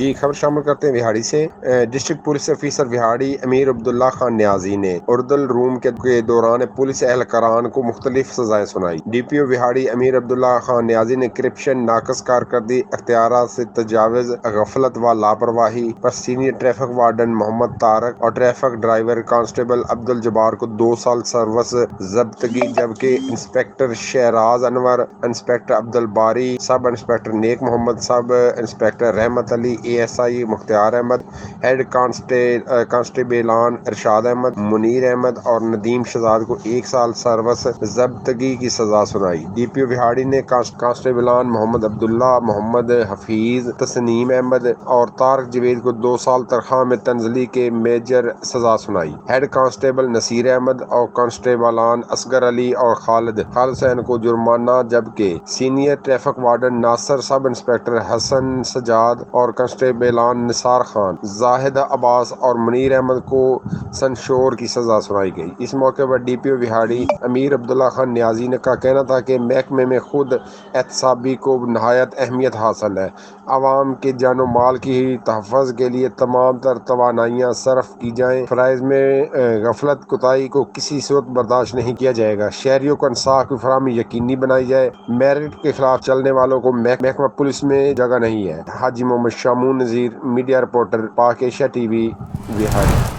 جی خبر شامل کرتے ہیں وہاڑی سے۔ ڈسٹرکٹ پولیس آفیسر وہاڑی امیر عبداللہ خان نیازی نے اردل روم کے دوران پولیس اہلکاران کو مختلف سزائیں سنائی۔ ڈی پی او وہاڑی امیر عبداللہ خان نیازی نے کرپشن، ناقص کارکردگی، اختیارات سے تجاوز، غفلت و لاپرواہی پر سینئر ٹریفک وارڈن محمد طارق اور ٹریفک ڈرائیور کانسٹیبل عبدالجبار کو 2 سال سروس ضبطگی، جبکہ inspector Shahraz Anwar, inspector Abdul Bari, sub inspector Nek Muhammad, sub inspector Rehmat Ali, A S I Mukhtar Ahmed, head کانسٹیبلان ارشاد احمد، منیر احمد اور ندیم شہزاد کو 1 سال سروس ضبطگی کی سزا سنائی۔ ڈی پی او وہاڑی نے کانسٹیبلان محمد عبداللہ، محمد حفیظ، تسنیم احمد اور طارق جاوید کو 2 سال تنخواہ میں تنزلی کے میجر سزا سنائی۔ ہیڈ کانسٹیبل نذیر احمد اور کانسٹیبلان اصغر علی اور خالد حسین کو جرمانہ، جبکہ سینئر ٹریفک وارڈن ناصر، سب انسپکٹر حسن سجاد اور کانسٹیبلان نثار خان، زاہد عباس اور منیر احمد کو سنشور کی سزا سنائی گئی۔ اس موقع پر ڈی پی او وہاڑی امیر عبداللہ خان نیازی کا کہنا تھا کہ محکمے میں خود احتسابی کو نہایت اہمیت حاصل ہے۔ عوام کے جان و مال کی تحفظ کے لیے تمام تر توانائیاں صرف کی جائیں۔ فرائض میں غفلت، کوتاہی کو کسی صورت برداشت نہیں کیا جائے گا۔ شہریوں کو انصاف کی فراہمی یقینی بنائی جائے۔ میرٹ کے خلاف چلنے والوں کو محکمہ پولیس میں جگہ نہیں ہے۔ حاجی محمد شمعون، نذیر، میڈیا رپورٹر، پاک ایشیا ٹی وی، وہاڑی۔